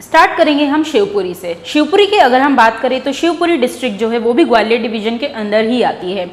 Start करेंगे हम शिवपुरी से। शिवपुरी की अगर हम बात करें तो शिवपुरी डिस्ट्रिक्ट जो है वो भी ग्वालियर डिवीजन के अंदर ही आती है।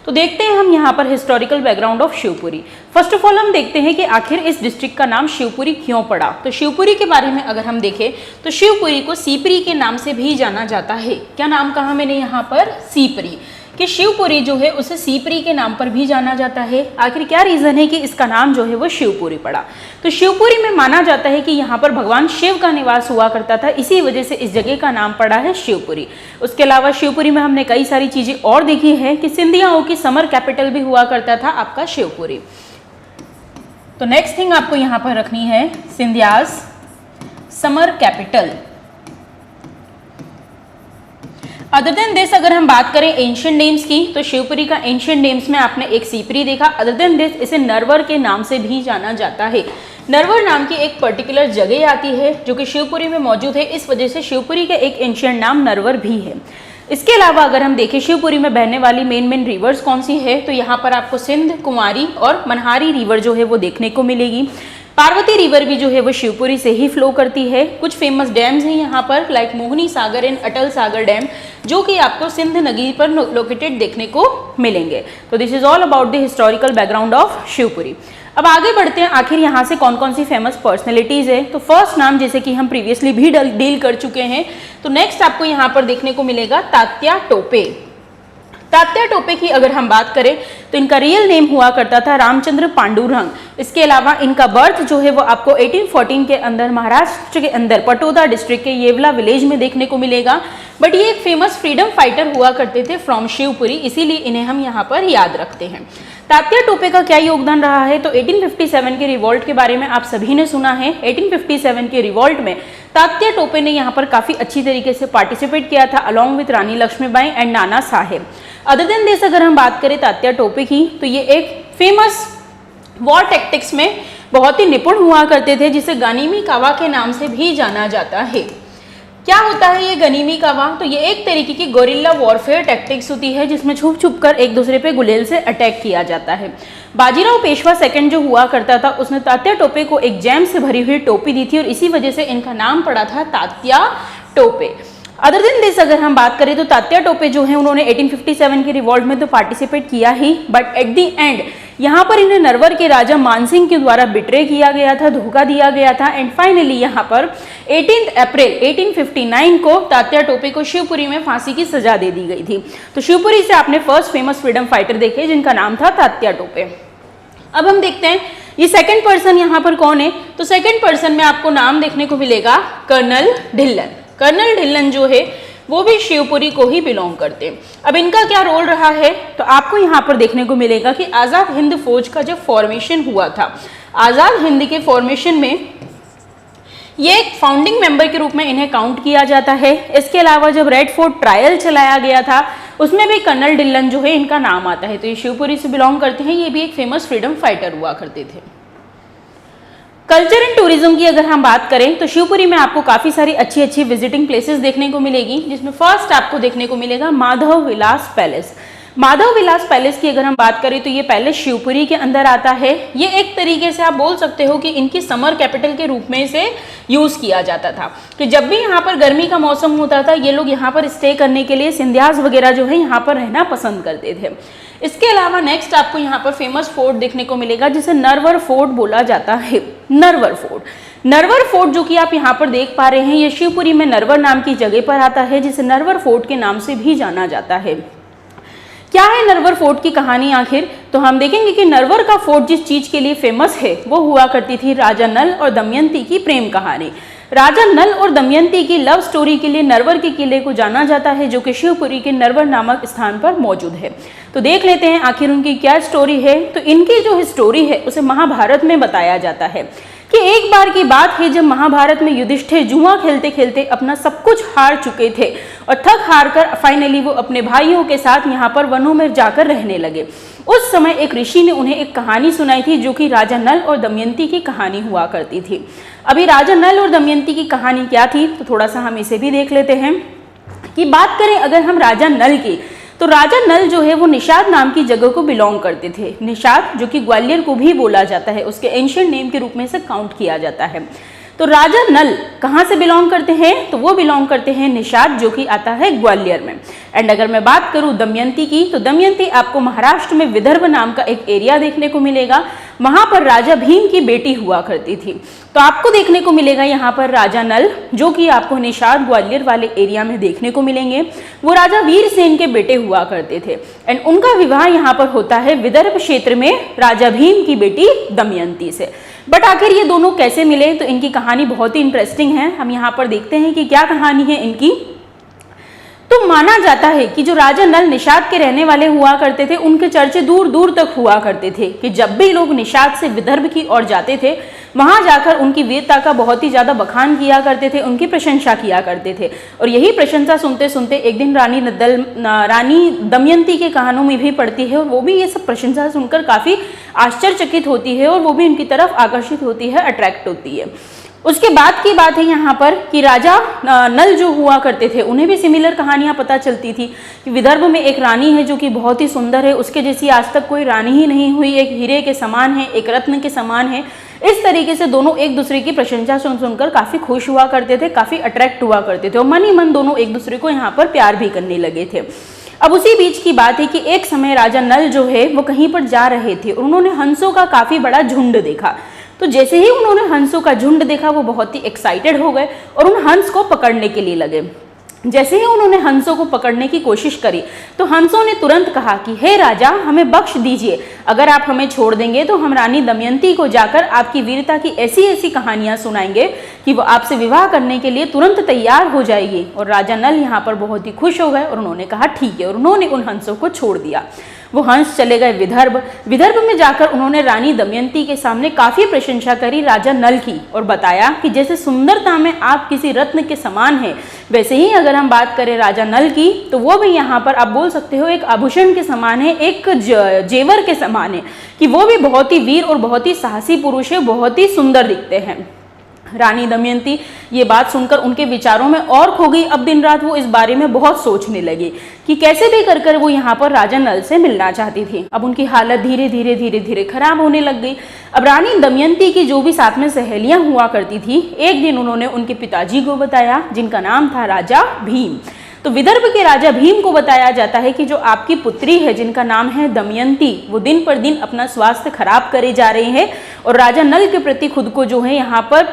तो देखते हैं हम यहाँ पर historical background of Shivpuri. First of all हम देखते हैं कि आखिर इस डिस्ट्रिक्ट का नाम शिवपुरी क्यों पड़ा। तो शिवपुरी के बारे में अगर हम देखें तो शिवपुरी को सीपरी के नाम से भी जाना जाता है। क्या नाम कहा मैंने यहाँ पर? सीपरी। कि शिवपुरी जो है उसे सीपरी के नाम पर भी जाना जाता है। आखिर क्या रीजन है कि इसका नाम जो है वो शिवपुरी पड़ा? तो शिवपुरी में माना जाता है कि यहाँ पर भगवान शिव का निवास हुआ करता था, इसी वजह से इस जगह का नाम पड़ा है शिवपुरी। उसके अलावा शिवपुरी में हमने कई सारी चीजें और देखी है कि सिंधियाओं की समर कैपिटल भी हुआ करता था आपका शिवपुरी। तो नेक्स्ट थिंग आपको यहाँ पर रखनी है Scindias summer capital. Other than this अगर हम बात करें एंशिएंट नेम्स की तो शिवपुरी का एंशिएंट नेम्स में आपने एक सीपरी देखा। अदर देन दिस इसे नरवर के नाम से भी जाना जाता है। नरवर नाम की एक पर्टिकुलर जगह आती है जो कि शिवपुरी में मौजूद है, इस वजह से शिवपुरी का एक एंशिएंट नाम नरवर भी है। इसके अलावा अगर हम देखें शिवपुरी में बहने वाली मेन रिवर्स कौन सी है तो यहाँ पर आपको सिंध, कुमारी और मनहारी रिवर जो है वो देखने को मिलेगी। पार्वती रिवर भी जो है वो शिवपुरी से ही फ्लो करती है। कुछ फेमस डैम्स हैं यहाँ पर like Mohini Sagar and Atal Sagar dam जो कि आपको सिंध नदी पर लोकेटेड देखने को मिलेंगे। तो this is all about the historical background of Shivpuri. अब आगे बढ़ते हैं आखिर यहाँ से कौन कौन सी फेमस पर्सनैलिटीज है। तो फर्स्ट नाम जैसे कि हम प्रीवियसली भी डील कर चुके हैं, तो नेक्स्ट आपको यहाँ पर देखने को मिलेगा तात्या टोपे। तात्या टोपे की अगर हम बात करें तो इनका रियल नेम हुआ करता था रामचंद्र पांडुरंग। इसके अलावा इनका बर्थ जो है वो आपको 1814 के अंदर महाराष्ट्र के अंदर पटोदा डिस्ट्रिक्ट के येवला विलेज में देखने को मिलेगा। बट ये एक फेमस फ्रीडम फाइटर हुआ करते थे फ्रॉम शिवपुरी, इसीलिए इन्हें हम यहाँ पर याद रखते हैं। तात्या टोपे का क्या योगदान रहा है तो 1857 के रिवॉल्ट के बारे में आप सभी ने सुना है। 1857 के रिवॉल्ट में तात्या टोपे ने यहाँ पर काफी अच्छी तरीके से पार्टिसिपेट किया था along with Rani Lakshmibai and Nana Sahib. Other than this अगर हम बात करें तात्या टोपे की तो ये एक फेमस वॉर टैक्टिक्स में बहुत ही निपुण हुआ करते थे जिसे गनीमी कावा के नाम से भी जाना जाता है। क्या होता है ये गनीमी कावा? तो ये एक तरीके की गोरिल्ला वॉरफेयर टैक्टिक्स होती है जिसमें छुप छुप कर एक दूसरे पे गुलेल से अटैक किया जाता है। बाजीराव पेशवा सेकंड जो हुआ करता था उसने तात्या टोपे को एक जैम से भरी हुई टोपी दी थी और इसी वजह से इनका नाम पड़ा था तात्या टोपे। अदर दिन दिस अगर हम बात करें तो तात्या टोपे जो है उन्होंने 1857 के रिवॉल्ट में तो पार्टिसिपेट किया ही, बट एट दी एंड यहाँ पर इन्हें नरवर के राजा मानसिंह के द्वारा बिट्रे किया गया था, धोखा दिया गया था एंड फाइनली यहाँ पर 18 अप्रैल 1859 को तात्या टोपे को शिवपुरी में फांसी की सजा दे दी गई थी। तो शिवपुरी से आपने फर्स्ट फेमस फ्रीडम फाइटर देखे जिनका नाम था तात्या टोपे। अब हम देखते हैं ये सेकंड पर्सन यहाँ पर कौन है। तो सेकंड पर्सन में आपको नाम देखने को मिलेगा कर्नल ढिल्लन। कर्नल ढिल्लन जो है वो भी शिवपुरी को ही बिलोंग करते हैं। अब इनका क्या रोल रहा है तो आपको यहाँ पर देखने को मिलेगा कि आज़ाद हिंद फौज का जब फॉर्मेशन हुआ था, आज़ाद हिंद के फॉर्मेशन में ये एक फाउंडिंग मेंबर के रूप में इन्हें काउंट किया जाता है। इसके अलावा जब रेड फोर्ट ट्रायल चलाया गया था उसमें भी कर्नल ढिल्लन जो है इनका नाम आता है। तो ये शिवपुरी से बिलोंग करते हैं, ये भी एक फेमस फ्रीडम फाइटर हुआ करते थे। कल्चर एंड टूरिज्म की अगर हम बात करें तो शिवपुरी में आपको काफी सारी अच्छी अच्छी विजिटिंग प्लेसेस देखने को मिलेगी, जिसमें फर्स्ट आपको देखने को मिलेगा माधव विलास पैलेस। माधव विलास पैलेस की अगर हम बात करें तो ये पैलेस शिवपुरी के अंदर आता है। ये एक तरीके से आप बोल सकते हो कि इनकी समर कैपिटल के रूप में इसे यूज किया जाता था कि जब भी यहाँ पर गर्मी का मौसम होता था ये लोग यहाँ पर स्टे करने के लिए सिंधियाज वगैरह जो है यहाँ पर रहना पसंद करते थे। इसके अलावा नेक्स्ट आपको यहाँ पर फेमस फोर्ट देखने को मिलेगा जिसे नरवर फोर्ट बोला जाता है। नरवर फोर्ट, नरवर फोर्ट जो कि आप यहाँ पर देख पा रहे हैं ये शिवपुरी में नरवर नाम की जगह पर आता है जिसे नरवर फोर्ट के नाम से भी जाना जाता है। क्या है नरवर फोर्ट की कहानी आखिर? तो हम देखेंगे कि नरवर का फोर्ट जिस चीज के लिए फेमस है वो हुआ करती थी राजा नल और दमयंती की प्रेम कहानी। राजा नल और दमयंती की लव स्टोरी के लिए नरवर के किले को जाना जाता है जो कि शिवपुरी के नरवर नामक स्थान पर मौजूद है। तो देख लेते हैं आखिर उनकी क्या स्टोरी है। तो इनकी जो स्टोरी है उसे महाभारत में बताया जाता है कि एक बार की बात है जब महाभारत में युधिष्ठिर जुआ खेलते खेलते अपना सब कुछ हार चुके थे और थक हार कर फाइनली वो अपने भाइयों के साथ यहाँ पर वनों में जाकर रहने लगे। उस समय एक ऋषि ने उन्हें एक कहानी सुनाई थी जो कि राजा नल और दमयंती की कहानी हुआ करती थी। अभी राजा नल और दमयंती की कहानी क्या थी तो थोड़ा सा हम इसे भी देख लेते हैं। कि बात करें अगर हम राजा नल की तो राजा नल जो है वो निषाद नाम की जगह को बिलोंग करते थे। निषाद जो कि ग्वालियर को भी बोला जाता है, उसके एंशिएंट नेम के रूप में से काउंट किया जाता है। तो राजा नल कहाँ से बिलोंग करते हैं? तो वो बिलोंग करते हैं निषाद, जो कि आता है ग्वालियर में। एंड अगर मैं बात करूं दमयंती की, तो दमयंती आपको महाराष्ट्र में विदर्भ नाम का एक एरिया देखने को मिलेगा। वहां पर राजा भीम की बेटी हुआ करती थी। तो आपको देखने को मिलेगा यहाँ पर राजा नल, जो कि आपको निषाद ग्वालियर वाले एरिया में देखने को मिलेंगे। वो राजा वीरसेन के बेटे हुआ करते थे एंड उनका विवाह यहाँ पर होता है विदर्भ क्षेत्र में राजा भीम की बेटी दमयंती से। बट आखिर ये दोनों कैसे मिले? तो इनकी कहानी बहुत ही इंटरेस्टिंग है। हम यहाँ पर देखते हैं कि क्या कहानी है इनकी। तो माना जाता है कि जो राजा नल निषाद के रहने वाले हुआ करते थे, उनके चर्चे दूर दूर तक हुआ करते थे कि जब भी लोग निषाद से विदर्भ की ओर जाते थे, वहां जाकर उनकी वीरता का बहुत ही ज्यादा बखान किया करते थे, उनकी प्रशंसा किया करते थे। और यही प्रशंसा सुनते सुनते एक दिन रानी दमयंती के कहानों में भी पड़ती है और वो भी ये सब प्रशंसा सुनकर काफी आश्चर्यचकित होती है और वो भी उनकी तरफ आकर्षित होती है, अट्रैक्ट होती है। उसके बाद की बात है यहाँ पर कि राजा नल जो हुआ करते थे, उन्हें भी सिमिलर कहानियां पता चलती थी कि विदर्भ में एक रानी है जो कि बहुत ही सुंदर है, उसके जैसी आज तक कोई रानी ही नहीं हुई, एक हीरे के समान है, एक रत्न के समान है। इस तरीके से दोनों एक दूसरे की प्रशंसा सुनकर काफी खुश हुआ करते थे, काफी अट्रैक्ट हुआ करते थे और मन ही मन दोनों एक दूसरे को यहाँ पर प्यार भी करने लगे थे। अब उसी बीच की बात है कि एक समय राजा नल जो है वो कहीं पर जा रहे थे और उन्होंने हंसों का काफी बड़ा झुंड देखा। तो जैसे ही उन्होंने हंसों का झुंड देखा, वो बहुत ही एक्साइटेड हो गए और उन हंस को पकड़ने के लिए लगे। जैसे ही उन्होंने हंसों को पकड़ने की कोशिश करी, तो हंसों ने तुरंत कहा कि हे राजा, हमें बख्श दीजिए, अगर आप हमें छोड़ देंगे तो हम रानी दमयंती को जाकर आपकी वीरता की ऐसी ऐसी कहानियां सुनाएंगे कि वो आपसे विवाह करने के लिए तुरंत तैयार हो जाएगी। और राजा नल यहाँ पर बहुत ही खुश हो गए और उन्होंने कहा ठीक है, और उन्होंने उन हंसों को छोड़ दिया। वो हंस चले गए विदर्भ में जाकर उन्होंने रानी दमयंती के सामने काफी प्रशंसा करी राजा नल की और बताया कि जैसे सुंदरता में आप किसी रत्न के समान हैं, वैसे ही अगर हम बात करें राजा नल की, तो वो भी यहाँ पर आप बोल सकते हो एक आभूषण के समान है, एक जेवर के समान है कि वो भी बहुत ही वीर और बहुत ही साहसी पुरुष है, बहुत ही सुंदर दिखते हैं। रानी दमयंती ये बात सुनकर उनके विचारों में और खो गई। अब दिन रात वो इस बारे में बहुत सोचने लगी कि कैसे भी कर वो यहाँ पर राजा नल से मिलना चाहती थी। अब उनकी हालत धीरे धीरे खराब होने लग गई। अब रानी दमयंती की जो भी साथ में सहेलियां हुआ करती थी, एक दिन उन्होंने उनके पिताजी को बताया, जिनका नाम था राजा भीम। तो विदर्भ के राजा भीम को बताया जाता है कि जो आपकी पुत्री है, जिनका नाम है दमयंती, वो दिन पर दिन अपना स्वास्थ्य खराब करे जा रही है और राजा नल के प्रति खुद को जो है यहाँ पर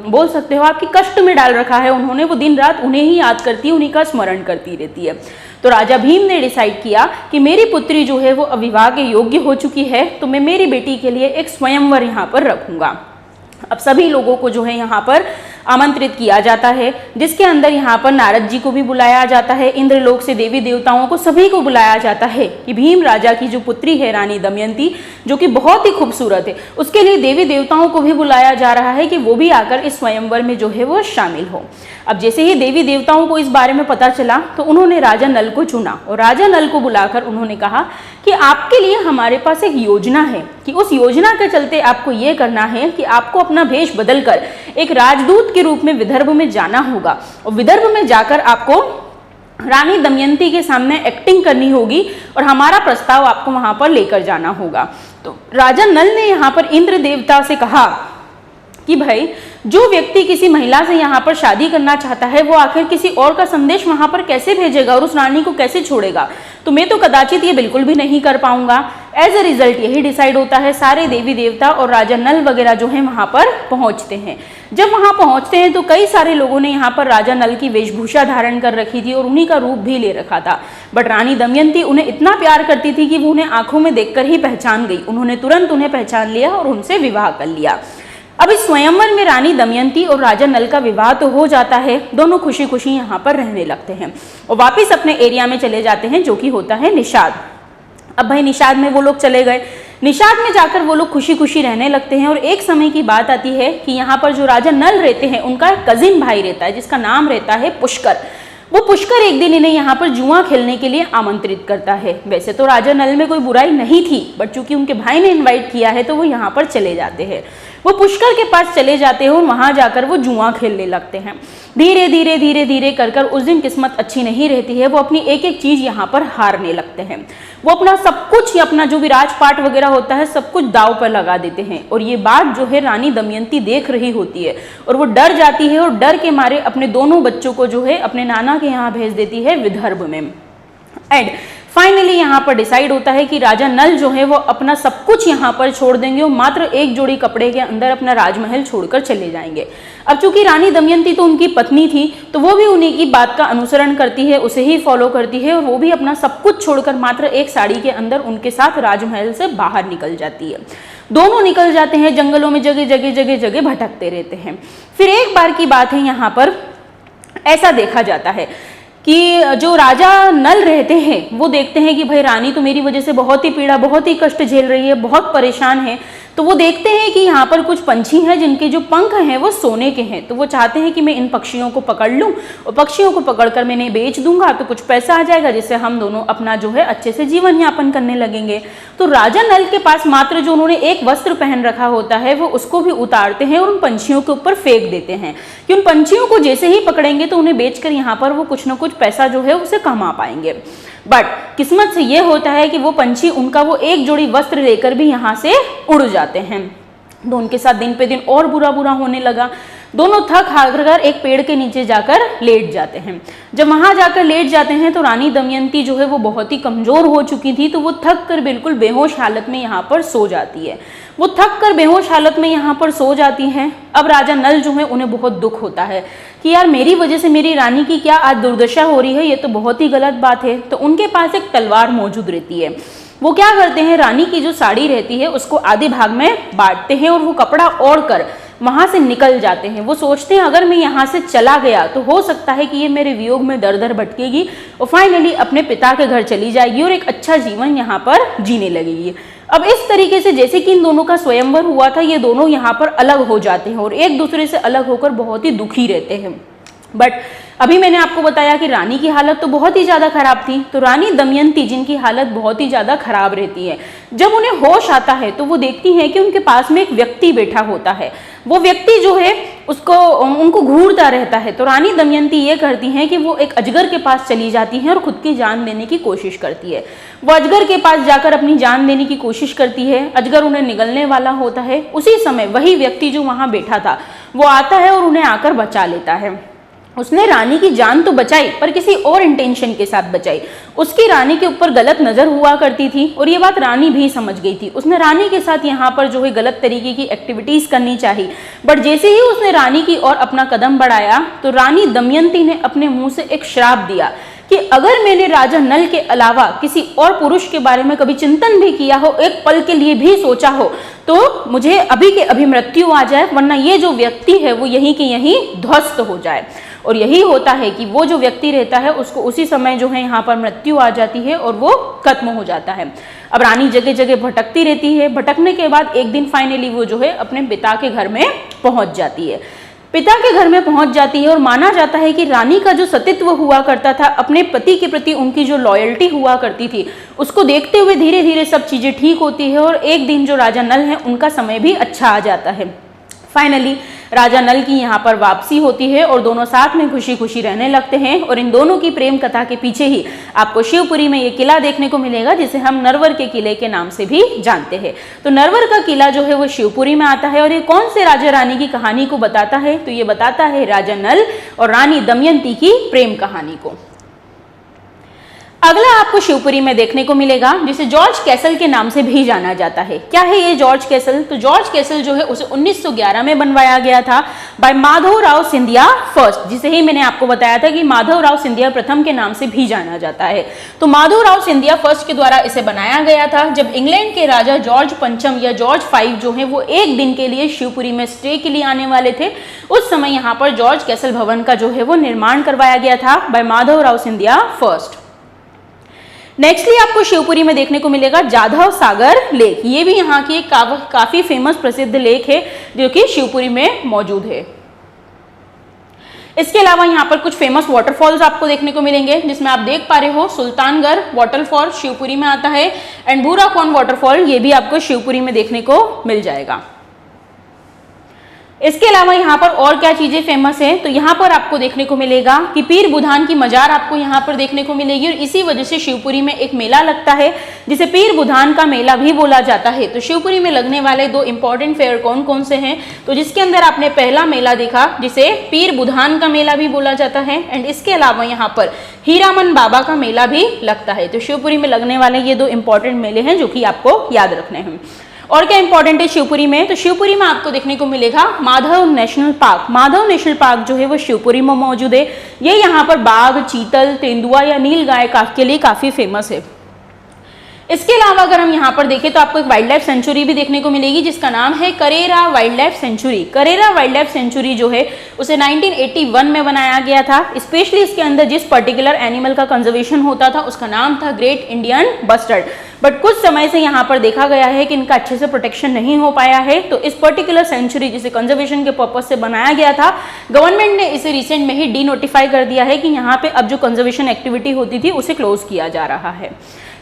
बोल सकते हो आपकी कष्ट में डाल रखा है उन्होंने। वो दिन रात उन्हें ही याद करती है, उन्हीं का स्मरण करती रहती है। तो राजा भीम ने डिसाइड किया कि मेरी पुत्री जो है वो विवाह के योग्य हो चुकी है, तो मैं मेरी बेटी के लिए एक स्वयंवर यहाँ पर रखूंगा। अब सभी लोगों को जो है यहाँ पर आमंत्रित किया जाता है, जिसके अंदर यहाँ पर नारद जी को भी बुलाया जाता है, इंद्रलोक से देवी देवताओं को सभी को बुलाया जाता है कि भीम राजा की जो पुत्री है रानी दमयंती, जो कि बहुत ही खूबसूरत है, उसके लिए देवी देवताओं को भी बुलाया जा रहा है कि वो भी आकर इस स्वयंवर में जो है वो शामिल हो। अब जैसे ही देवी देवताओं को इस बारे में पता चला, तो उन्होंने राजा नल को चुना और राजा नल को बुलाकर उन्होंने कहा कि आपके लिए हमारे पास एक योजना है कि उस योजना के चलते आपको ये करना है कि आपको अपना भेष बदलकर एक राजदूत के रूप में विदर्भ में जाना होगा और विदर्भ में जाकर आपको रानी दमयंती के सामने एक्टिंग करनी होगी और हमारा प्रस्ताव आपको वहां पर लेकर जाना होगा। तो राजा नल ने यहाँ पर इंद्र देवता से कहा कि भाई, जो व्यक्ति किसी महिला से यहाँ पर शादी करना चाहता है, वो आखिर किसी और का संदेश वहां पर कैसे भेजेगा और उस रानी को कैसे छोड़ेगा? तो मैं तो कदाचित ये बिल्कुल भी नहीं कर पाऊंगा। एज अ रिजल्ट यही डिसाइड होता है, सारे देवी देवता और राजा नल वगैरह जो है वहां पर पहुंचते हैं। जब वहां पहुंचते हैं तो कई सारे लोगों ने यहाँ पर राजा नल की वेशभूषा धारण कर रखी थी और उन्हीं का रूप भी ले रखा था। बट रानी दमयंती उन्हें इतना प्यार करती थी कि वो उन्हें आंखों में देखकर ही पहचान गई। उन्होंने तुरंत उन्हें पहचान लिया और उनसे विवाह कर लिया। अब इस स्वयंवर में रानी दमयंती और राजा नल का विवाह तो हो जाता है, दोनों खुशी खुशी यहाँ पर रहने लगते हैं और वापिस अपने एरिया में चले जाते हैं, जो कि होता है निषाद। अब भाई निषाद में वो लोग चले गए, निषाद में जाकर वो लोग खुशी खुशी रहने लगते हैं। और एक समय की बात आती है कि यहाँ पर जो राजा नल रहते हैं, उनका एक कजिन भाई रहता है जिसका नाम रहता है पुष्कर। वो पुष्कर एक दिन इन्हें यहाँ पर जुआ खेलने के लिए आमंत्रित करता है। वैसे तो राजा नल में कोई बुराई नहीं थी, बट चूंकि उनके भाई ने इनवाइट किया है तो वो यहाँ पर चले जाते हैं। वो पुष्कर के पास चले जाते हैं और वहां जाकर वो जुआ खेलने लगते हैं। धीरे धीरे धीरे धीरे कर कर उस दिन किस्मत अच्छी नहीं रहती है, वो अपनी एक एक चीज यहाँ पर हारने लगते हैं। वो अपना सब कुछ, अपना जो भी राजपाट वगैरह होता है सब कुछ दाव पर लगा देते हैं। और ये बात जो है रानी दमयंती देख रही होती है और वो डर जाती है और डर के मारे अपने दोनों बच्चों को जो है अपने नाना के यहाँ भेज देती है विदर्भ में। एंड फाइनली यहाँ पर डिसाइड होता है कि राजा नल जो है वो अपना सब कुछ यहाँ पर छोड़ देंगे और मात्र एक जोड़ी कपड़े के अंदर अपना राजमहल छोड़कर चले जाएंगे। अब चूंकि रानी दमयंती तो उनकी पत्नी थी, तो वो भी उन्हीं की बात का अनुसरण करती है, उसे ही फॉलो करती है और वो भी अपना सब कुछ छोड़कर मात्र एक साड़ी के अंदर उनके साथ राजमहल से बाहर निकल जाती है। दोनों निकल जाते हैं, जंगलों में जगह जगह जगह जगह भटकते रहते हैं। फिर एक बार की बात है, यहाँ पर ऐसा देखा जाता है कि जो राजा नल रहते हैं वो देखते हैं कि भाई रानी तो मेरी वजह से बहुत ही पीड़ा, बहुत ही कष्ट झेल रही है, बहुत परेशान है। तो वो देखते हैं कि यहाँ पर कुछ पंछी हैं जिनके जो पंख हैं वो सोने के हैं। तो वो चाहते हैं कि मैं इन पक्षियों को पकड़ लूँ और पक्षियों को पकड़कर मैं इन्हें बेच दूंगा तो कुछ पैसा आ जाएगा, जिससे हम दोनों अपना जो है अच्छे से जीवन यापन करने लगेंगे। तो राजा नल के पास मात्र जो उन्होंने एक वस्त्र पहन रखा होता है वो उसको भी उतारते हैं और उन पंछियों के ऊपर फेंक देते हैं कि उन पंछियों को जैसे ही पकड़ेंगे तो उन्हें बेचकर यहाँ पर वो कुछ ना कुछ पैसा जो है उसे कमा पाएंगे। बट किस्मत से ये होता है कि वो पंछी उनका वो एक जोड़ी वस्त्र लेकर भी यहाँ से उड़ जाते हैं। तो उनके साथ दिन पे दिन और बुरा बुरा होने लगा। दोनों थक हार कर एक पेड़ के नीचे जाकर लेट जाते हैं। जब वहां जाकर लेट जाते हैं तो रानी दमयंती जो है वो बहुत ही कमजोर हो चुकी थी, तो वो थक कर बिल्कुल बेहोश हालत में यहाँ पर सो जाती है। वो थक कर बेहोश हालत में यहाँ पर सो जाती हैं। अब राजा नल जो है उन्हें बहुत दुख होता है कि यार मेरी वजह से मेरी रानी की क्या आज दुर्दशा हो रही है, ये तो बहुत ही गलत बात है। तो उनके पास एक तलवार मौजूद रहती है। वो क्या करते हैं, रानी की जो साड़ी रहती है उसको आधे भाग में बांटते हैं और वो कपड़ा ओढ़ कर वहां से निकल जाते हैं। वो सोचते हैं अगर मैं यहाँ से चला गया तो हो सकता है कि ये मेरे वियोग में दर दर भटकेगी और फाइनली अपने पिता के घर चली जाएगी और एक अच्छा जीवन यहाँ पर जीने लगेगी। अब इस तरीके से जैसे कि इन दोनों का स्वयंवर हुआ था, ये दोनों यहाँ पर अलग हो जाते हैं और एक दूसरे से अलग होकर बहुत ही दुखी रहते हैं। बट अभी मैंने आपको बताया कि रानी की हालत तो बहुत ही ज़्यादा खराब थी, तो रानी दमयंती जिनकी हालत बहुत ही ज़्यादा खराब रहती है, जब उन्हें होश आता है तो वो देखती हैं कि उनके पास में एक व्यक्ति बैठा होता है। वो व्यक्ति जो है उसको उनको घूरता रहता है। तो रानी दमयंती ये करती हैं कि वो एक अजगर के पास चली जाती हैं और खुद की जान देने की कोशिश करती है। वो अजगर के पास जाकर अपनी जान देने की कोशिश करती है। अजगर उन्हें निगलने वाला होता है। उसी समय वही व्यक्ति जो वहाँ बैठा था वो आता है और उन्हें आकर बचा लेता है। उसने रानी की जान तो बचाई पर किसी और इंटेंशन के साथ बचाई। उसकी रानी के ऊपर गलत नजर हुआ करती थी और ये बात रानी भी समझ गई थी। उसने रानी के साथ यहाँ पर जो है गलत तरीके की एक्टिविटीज करनी चाहिए, बट जैसे ही उसने रानी की ओर अपना कदम बढ़ाया तो रानी दमयंती ने अपने मुंह से एक श्राप दिया कि अगर मैंने राजा नल के अलावा किसी और पुरुष के बारे में कभी चिंतन भी किया हो, एक पल के लिए भी सोचा हो, तो मुझे अभी के अभी मृत्यु आ जाए, वरना ये जो व्यक्ति है वो यहीं के यहीं ध्वस्त हो जाए। और यही होता है कि वो जो व्यक्ति रहता है उसको उसी समय जो है यहाँ पर मृत्यु आ जाती है और वो खत्म हो जाता है। अब रानी जगह जगह भटकती रहती है। भटकने के बाद एक दिन फाइनली वो जो है अपने पिता के घर में पहुंच जाती है। पिता के घर में पहुंच जाती है और माना जाता है कि रानी का जो सतीत्व हुआ करता था, अपने पति के प्रति उनकी जो लॉयल्टी हुआ करती थी, उसको देखते हुए धीरे धीरे सब चीजें ठीक होती है और एक दिन जो राजा नल है उनका समय भी अच्छा आ जाता है। फाइनली राजा नल की यहाँ पर वापसी होती है और दोनों साथ में खुशी खुशी रहने लगते हैं। और इन दोनों की प्रेम कथा के पीछे ही आपको शिवपुरी में ये किला देखने को मिलेगा जिसे हम नरवर के किले के नाम से भी जानते हैं। तो नरवर का किला जो है वो शिवपुरी में आता है और ये कौन से राजा रानी की कहानी को बताता है, तो ये बताता है राजा नल और रानी दमयंती की प्रेम कहानी को। अगला आपको शिवपुरी में देखने को मिलेगा जिसे जॉर्ज कैसल के नाम से भी जाना जाता है। क्या है ये जॉर्ज कैसल? तो जॉर्ज कैसल जो है उसे 1911 में बनवाया गया था बाय माधवराव सिंधिया फर्स्ट, जिसे ही मैंने आपको बताया था कि माधवराव सिंधिया प्रथम के नाम से भी जाना जाता है। तो माधवराव सिंधिया फर्स्ट के द्वारा इसे बनाया गया था जब इंग्लैंड के राजा जॉर्ज पंचम या जॉर्ज 5 जो है वो एक दिन के लिए शिवपुरी में स्टे के लिए आने वाले थे। उस समय यहाँ पर जॉर्ज कैसल भवन का जो है वो निर्माण करवाया गया था by Madhavrao Scindia first. Nextly आपको शिवपुरी में देखने को मिलेगा जाधव सागर लेक। ये भी यहाँ की एक काफी फेमस प्रसिद्ध लेक है जो कि शिवपुरी में मौजूद है। इसके अलावा यहाँ पर कुछ फेमस वाटरफॉल्स आपको देखने को मिलेंगे जिसमें आप देख पा रहे हो सुल्तानगढ़ वाटरफॉल शिवपुरी में आता है एंड बूराकौन वाटरफॉल ये भी आपको शिवपुरी में देखने को मिल जाएगा। इसके अलावा यहाँ पर और क्या चीजें फेमस है, तो यहाँ पर आपको देखने को मिलेगा कि पीर बुधान की मजार आपको यहाँ पर देखने को मिलेगी और इसी वजह से शिवपुरी में एक मेला लगता है जिसे पीर बुधान का मेला भी बोला जाता है। तो शिवपुरी में लगने वाले दो इंपॉर्टेंट फेयर कौन कौन से हैं, तो जिसके अंदर आपने पहला मेला देखा जिसे पीर बुधान का मेला भी बोला जाता है, एंड इसके अलावा यहाँ पर हीरामन बाबा का मेला भी लगता है। तो शिवपुरी में लगने वाले ये दो इंपॉर्टेंट मेले हैं जो कि आपको याद रखने हैं। और क्या इंपॉर्टेंट है शिवपुरी में, तो शिवपुरी में आपको देखने को मिलेगा Madhav national park. Madhav national park जो है वो शिवपुरी में मौजूद है। ये यहाँ पर बाघ, चीतल, तेंदुआ या नील गाय के लिए काफी फेमस है। इसके अलावा अगर हम यहाँ पर देखें तो आपको एक वाइल्ड लाइफ सेंचुरी भी देखने को मिलेगी जिसका नाम है Karera wild life sanctuary. Karera wild life sanctuary जो है उसे 1981 में बनाया गया था। स्पेशली इसके अंदर जिस पर्टिकुलर एनिमल का कंजर्वेशन होता था उसका नाम था ग्रेट इंडियन बस्टर्ड। बट कुछ समय से यहाँ पर देखा गया है कि इनका अच्छे से प्रोटेक्शन नहीं हो पाया है, तो इस पर्टिकुलर सेंचुरी जिसे कंजर्वेशन के पर्पज से बनाया गया था, गवर्नमेंट ने इसे रिसेंट में ही डीनोटिफाई कर दिया है कि यहाँ पे अब जो कंजर्वेशन एक्टिविटी होती थी उसे क्लोज किया जा रहा है।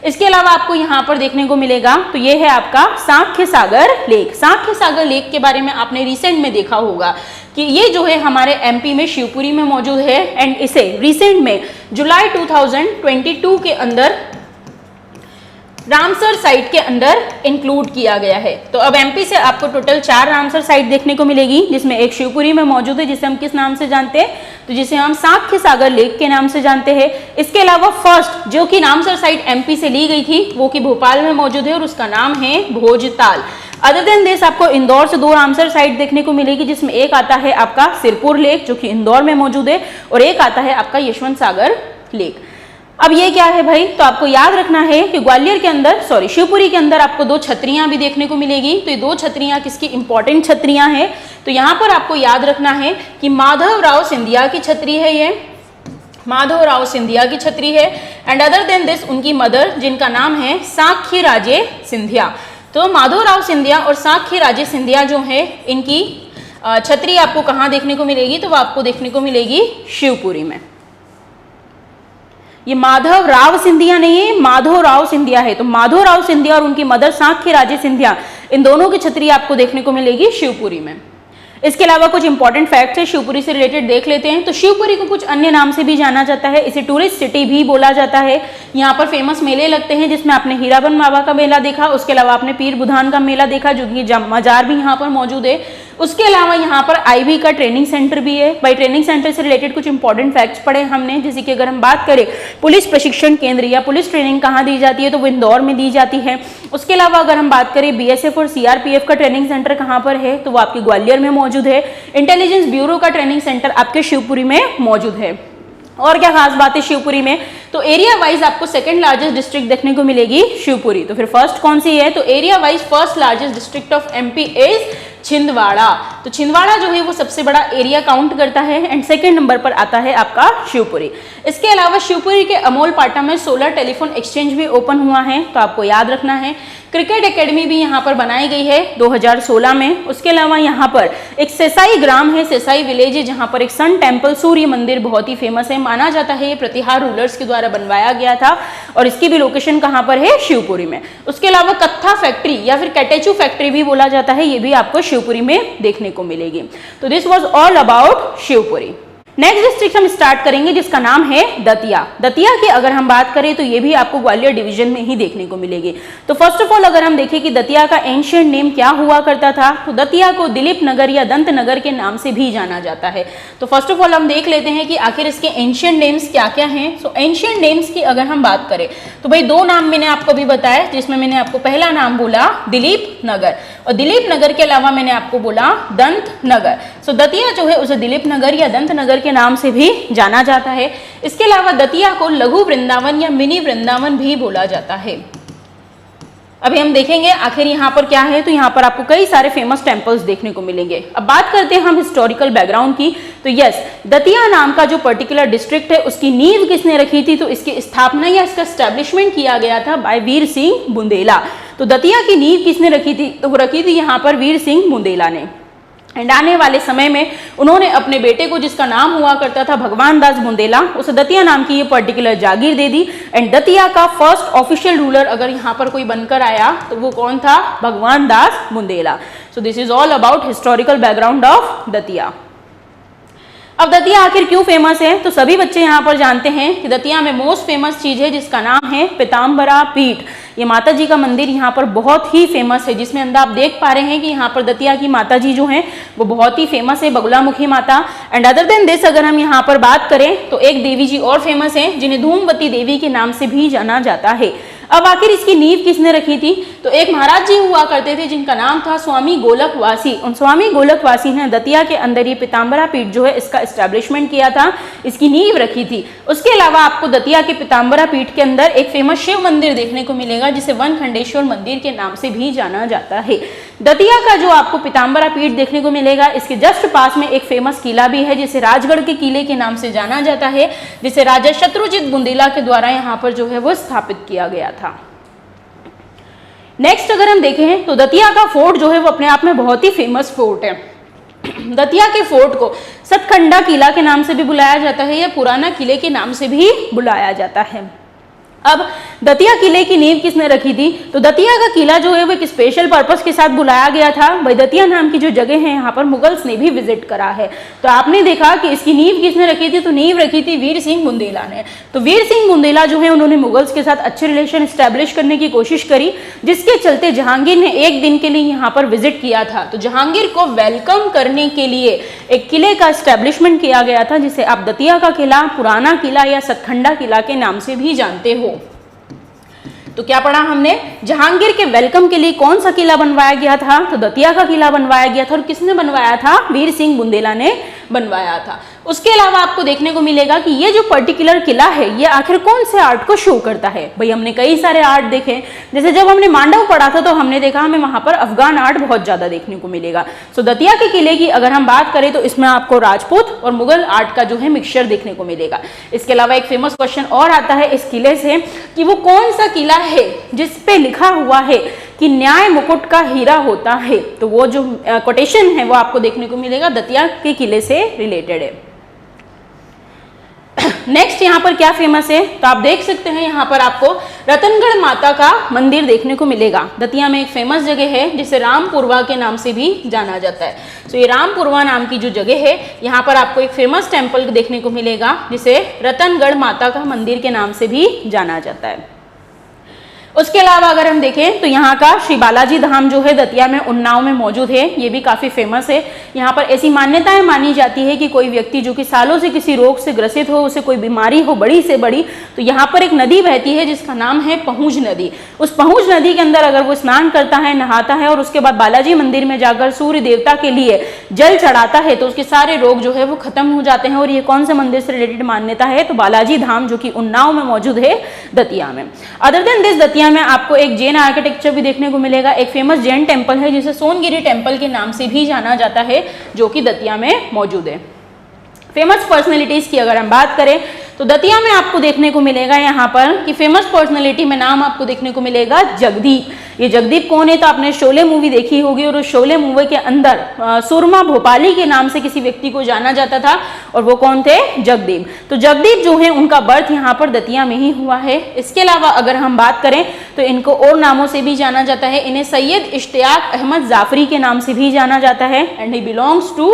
इसके अलावा आपको यहाँ पर देखने को मिलेगा तो ये है आपका सांख्य सागर लेक। सांख्य सागर लेक के बारे में आपने रिसेंट में देखा होगा कि ये जो है हमारे एमपी में शिवपुरी में मौजूद है, एंड इसे रिसेंट में जुलाई 2022 के अंदर रामसर साइट के अंदर इंक्लूड किया गया है। तो अब एमपी से आपको टोटल 4 रामसर साइट देखने को मिलेगी, जिसमें एक शिवपुरी में मौजूद है जिसे हम किस नाम से जानते हैं, तो जिसे हम सांख्य सागर लेक के नाम से जानते हैं। इसके अलावा फर्स्ट जो कि रामसर साइट एमपी से ली गई थी वो कि भोपाल में मौजूद है और उसका नाम है भोजताल। अदर देन दिस आपको इंदौर से 2 रामसर साइट देखने को मिलेगी, जिसमें एक आता है आपका सिरपुर लेक जो कि इंदौर में मौजूद है और एक आता है आपका यशवंत सागर लेक। अब ये क्या है भाई, तो आपको याद रखना है कि ग्वालियर के अंदर शिवपुरी के अंदर आपको 2 छतरियां भी देखने को मिलेगी। तो ये 2 छतरियां किसकी इंपॉर्टेंट छतरियां हैं, तो यहाँ पर आपको याद रखना है कि माधवराव सिंधिया की छतरी है, ये माधवराव सिंधिया की छतरी है, एंड अदर देन दिस उनकी मदर जिनका नाम है साख्य राजे सिंधिया। तो माधवराव सिंधिया और साख्य राजे सिंधिया जो है इनकी छतरी आपको कहाँ देखने को मिलेगी, तो वो आपको देखने को मिलेगी शिवपुरी में। ये माधवराव सिंधिया नहीं है, माधवराव सिंधिया है। तो माधवराव सिंधिया और उनकी मदर सांख्य राजे सिंधिया, इन दोनों की छतरी आपको देखने को मिलेगी शिवपुरी में। इसके अलावा कुछ इंपॉर्टेंट फैक्ट्स है शिवपुरी से रिलेटेड देख लेते हैं। तो शिवपुरी को कुछ अन्य नाम से भी जाना जाता है, इसे टूरिस्ट सिटी भी बोला जाता है। यहाँ पर फेमस मेले लगते हैं जिसमें आपने हीराबन बाबा का मेला देखा, उसके अलावा आपने पीर बुधान का मेला देखा जो कि मजार भी यहाँ पर मौजूद है। उसके अलावा यहाँ पर आईबी का ट्रेनिंग सेंटर भी है। भाई ट्रेनिंग सेंटर से रिलेटेड कुछ इंपॉर्टेंट फैक्ट्स पढ़े हमने, जैसे कि अगर हम बात करें पुलिस प्रशिक्षण केंद्र या पुलिस ट्रेनिंग कहाँ दी जाती है, तो वो इंदौर में दी जाती है। उसके अलावा अगर हम बात करें बीएसएफ और सीआरपीएफ का ट्रेनिंग सेंटर कहाँ पर है, तो वो आपके ग्वालियर में मौजूद है। इंटेलिजेंस ब्यूरो का ट्रेनिंग सेंटर आपके शिवपुरी में मौजूद है। और क्या खास बात है शिवपुरी में, तो एरिया वाइज आपको सेकंड लार्जेस्ट डिस्ट्रिक्ट देखने को मिलेगी शिवपुरी। तो फिर फर्स्ट कौन सी है, तो area wise first largest district of MP is Chhindwara. तो छिंदवाड़ा जो है वो सबसे बड़ा एरिया काउंट करता है, एंड सेकंड नंबर पर आता है आपका शिवपुरी। इसके अलावा शिवपुरी के अमोल पाटा में सोलर टेलीफोन एक्सचेंज भी ओपन हुआ है, तो आपको याद रखना है। क्रिकेट एकेडमी भी यहाँ पर बनाई गई है 2016 में। उसके अलावा यहाँ पर एक सेसाई ग्राम है, सेसाई विलेज है, जहाँ पर एक सन टेम्पल सूर्य मंदिर बहुत ही फेमस है। माना जाता है ये प्रतिहार रूलर्स के द्वारा बनवाया गया था और इसकी भी लोकेशन कहाँ पर है, शिवपुरी में। उसके अलावा कत्था फैक्ट्री या फिर कैटेचू फैक्ट्री भी बोला जाता है, ये भी आपको शिवपुरी में देखने को मिलेगी। तो this was all about Shivpuri. Next district हम स्टार्ट करेंगे जिसका नाम है दतिया। दतिया की अगर हम बात करें तो ये भी आपको ग्वालियर डिवीजन में ही देखने को मिलेगी। तो फर्स्ट ऑफ ऑल अगर हम देखें कि दतिया का एंशिएंट नेम क्या हुआ करता था, तो दतिया को दिलीप नगर या दंत नगर के नाम से भी जाना जाता है। तो फर्स्ट ऑफ ऑल हम देख लेते हैं कि आखिर इसके एंशिएंट नेम्स क्या क्या हैं। सो एंशिएंट नेम्स की अगर हम बात करें तो भाई 2 नाम मैंने आपको अभी बताया, जिसमें मैंने आपको पहला नाम बोला दिलीप नगर, और दिलीप नगर के अलावा मैंने आपको बोला दंत नगर। सो दतिया जो है उसे दिलीप नगर या दंत नगर के नाम से भी जाना जाता है। इसके अलावा दतिया को लघु वृंदावन या मिनी वृंदावन भी बोला जाता है। अभी हम देखेंगे आखिर यहाँ पर क्या है, तो यहाँ पर आपको कई सारे फेमस टेम्पल्स देखने को मिलेंगे। अब बात करते हैं हम हिस्टोरिकल बैकग्राउंड की, तो यस, दतिया नाम का जो पर्टिकुलर डिस्ट्रिक्ट है उसकी नींव किसने रखी थी, तो इसकी स्थापना या इसका एस्टेब्लिशमेंट किया गया था बाय वीर सिंह बुंदेला। तो दतिया की नींव किसने रखी थी, तो वो रखी थी यहाँ पर वीर सिंह बुंदेला ने। एंड आने वाले समय में उन्होंने अपने बेटे को, जिसका नाम हुआ करता था भगवान दास बुंदेला, उसे दतिया नाम की ये particular Jagir they the. And Datia का फर्स्ट ऑफिशियल रूलर अगर यहाँ पर कोई बनकर आया तो वो कौन था? Bhagwan Das Bundela. So this is all about historical background of Datia. अब दतिया आखिर क्यों फेमस है? तो सभी बच्चे यहाँ पर जानते हैं कि दतिया में मोस्ट फेमस चीज है जिसका नाम है पीताम्बरा पीठ। ये माता जी का मंदिर यहाँ पर बहुत ही फेमस है, जिसमें अंदर आप देख पा रहे हैं कि यहाँ पर दतिया की माता जी जो हैं वो बहुत ही फेमस है, बगुलामुखी माता। एंड अदर देन दिस अगर हम यहाँ पर बात करें तो एक देवी जी और फेमस है जिन्हें धूमवती देवी के नाम से भी जाना जाता है। अब आखिर इसकी नींव किसने रखी थी? तो एक महाराज जी हुआ करते थे जिनका नाम था स्वामी गोलकवासी। उन स्वामी गोलकवासी ने दतिया के अंदर ये पीताम्बरा पीठ जो है इसका एस्टेब्लिशमेंट किया था, इसकी नींव रखी थी। उसके अलावा आपको दतिया के पीताम्बरा पीठ के अंदर एक फेमस शिव मंदिर देखने को मिलेगा जिसे वनखंडेश्वर मंदिर के नाम से भी जाना जाता है। दतिया का जो आपको पीताम्बरा पीठ देखने को मिलेगा, इसके जस्ट पास में एक फेमस किला भी है जिसे राजगढ़ के किले के नाम से जाना जाता है, जिसे राजा शत्रुजित बुंदेला के द्वारा यहाँ पर जो है वो स्थापित किया गया था। नेक्स्ट अगर हम देखें तो दतिया का फोर्ट जो है वो अपने आप में बहुत ही फेमस फोर्ट है। दतिया के फोर्ट को सतखंडा किला के नाम से भी बुलाया जाता है या पुराना किले के नाम से भी बुलाया जाता है। अब दतिया किले की नींव किसने रखी थी? तो दतिया का किला जो है वो एक स्पेशल पर्पस के साथ बुलाया गया था। भाई दतिया नाम की जो जगह है यहाँ पर मुगल्स ने भी विजिट करा है। तो आपने देखा कि इसकी नींव किसने रखी थी? तो नींव रखी थी वीर सिंह बुंदेला ने। तो वीर सिंह बुंदेला जो है उन्होंने मुगल्स के साथ अच्छे रिलेशन स्टैब्लिश करने की कोशिश करी, जिसके चलते जहांगीर ने एक दिन के लिए यहाँ पर विजिट किया था। तो जहांगीर को वेलकम करने के लिए एक किले का स्टैब्लिशमेंट किया गया था, जिसे आप दतिया का किला, पुराना किला या सतखंडा किला के नाम से भी जानते हो। तो क्या पढ़ा हमने? जहांगीर के वेलकम के लिए कौन सा किला बनवाया गया था? तो दतिया का किला बनवाया गया था। और किसने बनवाया था? वीर सिंह बुंदेला ने बनवाया था। उसके अलावा आपको देखने को मिलेगा कि ये जो पर्टिकुलर किला है ये आखिर कौन से आर्ट को शो करता है। भाई हमने कई सारे आर्ट देखे, जैसे जब हमने मांडव पढ़ा था तो हमने देखा हमें वहां पर अफगान आर्ट बहुत ज्यादा देखने को मिलेगा। सो दतिया के किले की अगर हम बात करें तो इसमें आपको राजपूत और मुगल आर्ट का जो है मिक्सचर देखने को मिलेगा। इसके अलावा एक फेमस क्वेश्चन और आता है इस किले से कि वो कौन सा किला है जिसपे लिखा हुआ है कि न्याय मुकुट का हीरा होता है। तो वो जो कोटेशन है वो आपको देखने को मिलेगा दतिया के किले से रिलेटेड है। नेक्स्ट यहाँ पर क्या फेमस है? तो आप देख सकते हैं यहाँ पर आपको रतनगढ़ माता का मंदिर देखने को मिलेगा। दतिया में एक फेमस जगह है जिसे रामपुरवा के नाम से भी जाना जाता है। तो ये रामपुरवा नाम की जो जगह है यहाँ पर आपको एक फेमस टेम्पल देखने को मिलेगा जिसे रतनगढ़ माता का मंदिर के नाम से भी जाना जाता है। उसके अलावा अगर हम देखें तो यहाँ का श्री बालाजी धाम जो है दतिया में उन्नाव में मौजूद है, ये भी काफी फेमस है। यहाँ पर ऐसी मान्यताएं मानी जाती है कि कोई व्यक्ति जो कि सालों से किसी रोग से ग्रसित हो, उसे कोई बीमारी हो बड़ी से बड़ी, तो यहाँ पर एक नदी बहती है जिसका नाम है पहुंच नदी। उस पहुंच नदी के अंदर अगर वो स्नान करता है, नहाता है और उसके बाद बालाजी मंदिर में जाकर सूर्य देवता के लिए जल चढ़ाता है तो उसके सारे रोग जो है वो खत्म हो जाते हैं। और ये कौन से मंदिर से रिलेटेड मान्यता है? तो बालाजी धाम जो कि उन्नाव में मौजूद है दतिया में। अदर देन दिस दतिया में आपको एक जैन आर्किटेक्चर भी देखने को मिलेगा। एक फेमस जैन टेम्पल है जिसे सोनगिरी टेम्पल के नाम से भी जाना जाता है, जो कि दतिया में मौजूद है। फेमस पर्सनैलिटीज की अगर हम बात करें तो दतिया में आपको देखने को मिलेगा यहाँ पर कि फेमस पर्सनैलिटी में नाम आपको देखने को मिलेगा जगदीप। ये जगदीप कौन है? तो आपने शोले मूवी देखी होगी और उस शोले मूवी के अंदर सुरमा भोपाली के नाम से किसी व्यक्ति को जाना जाता था और वो कौन थे? जगदीप। तो जगदीप जो है उनका बर्थ यहाँ पर दतिया में ही हुआ है। इसके अलावा अगर हम बात करें तो इनको और नामों से भी जाना जाता है। इन्हें सैयद इश्तियाक अहमद जाफरी के नाम से भी जाना जाता है and he belongs to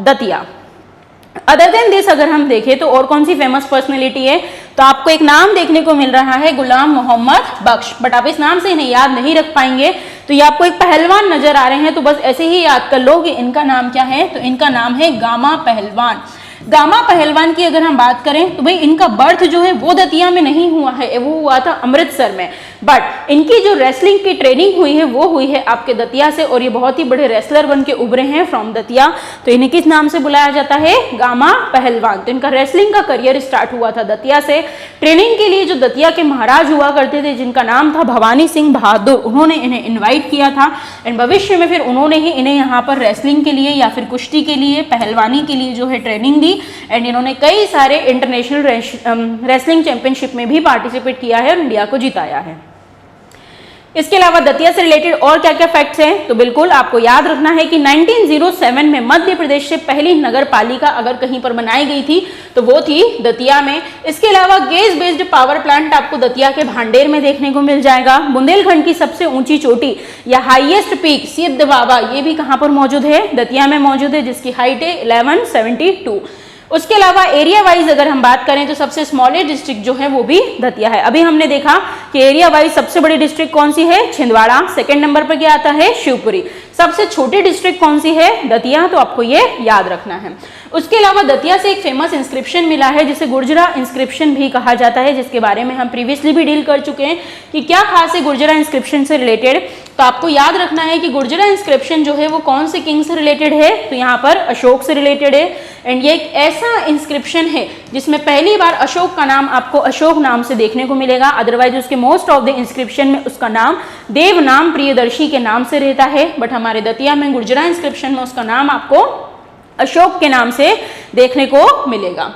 Datia. Other than this अगर हम देखें तो और कौन सी फेमस पर्सनैलिटी है? तो आपको एक नाम देखने को मिल रहा है गुलाम मोहम्मद बख्श, बट आप इस नाम से इन्हें याद नहीं रख पाएंगे। तो ये आपको एक पहलवान नजर आ रहे हैं, तो बस ऐसे ही याद कर लो कि इनका नाम क्या है। तो इनका नाम है गामा पहलवान। गामा पहलवान की अगर हम बात करें तो भाई इनका बर्थ जो है वो दतिया में नहीं हुआ है, वो हुआ था अमृतसर में। बट इनकी जो रेसलिंग की ट्रेनिंग हुई है वो हुई है आपके दतिया से और ये बहुत ही बड़े रेसलर बन के उभरे हैं फ्रॉम दतिया। तो इन्हें किस नाम से बुलाया जाता है? गामा पहलवान। तो इनका रेसलिंग का करियर स्टार्ट हुआ था दतिया से। ट्रेनिंग के लिए जो दतिया के महाराज हुआ करते थे जिनका नाम था भवानी सिंह बहादुर, उन्होंने इन्हें इन्वाइट किया था एंड भविष्य में फिर उन्होंने ही इन्हें यहाँ पर रेसलिंग के लिए या फिर कुश्ती के लिए, पहलवानी के लिए जो है ट्रेनिंग दी एंड इन्होंने कई सारे इंटरनेशनल रेसलिंग चैंपियनशिप में भी पार्टिसिपेट किया है और इंडिया को जिताया है। इसके अलावा दतिया से रिलेटेड और क्या क्या फैक्ट्स हैं, तो बिल्कुल आपको याद रखना है कि 1907 में मध्य प्रदेश से पहली नगर पालिका अगर कहीं पर बनाई गई थी तो वो थी दतिया में। इसके अलावा गैस बेस्ड पावर प्लांट आपको दतिया के भांडेर में देखने को मिल जाएगा। बुंदेलखंड की सबसे ऊंची चोटी या हाईएस्ट पीक सिद्ध बाबा, ये भी कहां पर मौजूद है, दतिया में मौजूद है, जिसकी हाइट है 1172। उसके अलावा एरिया वाइज अगर हम बात करें तो सबसे स्मॉलेस्ट डिस्ट्रिक्ट जो है वो भी दतिया है। अभी हमने देखा कि एरिया वाइज सबसे बड़ी डिस्ट्रिक्ट कौन सी है, छिंदवाड़ा। सेकंड नंबर पर क्या आता है, शिवपुरी। सबसे छोटी डिस्ट्रिक्ट कौन सी है, दतिया, तो आपको ये याद रखना है। उसके अलावा दतिया से एक फेमस इंस्क्रिप्शन मिला है जिसे गुर्जरा इंस्क्रिप्शन भी कहा जाता है, जिसके बारे में हम प्रीवियसली भी डील कर चुके हैं कि क्या खास है गुर्जरा इंस्क्रिप्शन से रिलेटेड। तो आपको याद रखना है कि गुर्जरा इंस्क्रिप्शन जो है वो कौन से किंग से रिलेटेड है, तो यहाँ पर अशोक से रिलेटेड है। एंड ये एक ऐसा इंस्क्रिप्शन है जिसमें पहली बार अशोक का नाम आपको अशोक नाम से देखने को मिलेगा, अदरवाइज उसके मोस्ट ऑफ द इंस्क्रिप्शन में उसका नाम देव नाम प्रियदर्शी के नाम से रहता है। बट हमारे दतिया में गुर्जरा इंस्क्रिप्शन में उसका नाम आपको अशोक के नाम से देखने को मिलेगा।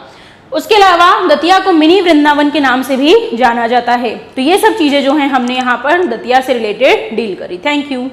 उसके अलावा दतिया को मिनी वृंदावन के नाम से भी जाना जाता है। तो ये सब चीजें जो हैं हमने यहाँ पर दतिया से रिलेटेड डील करी। Thank you.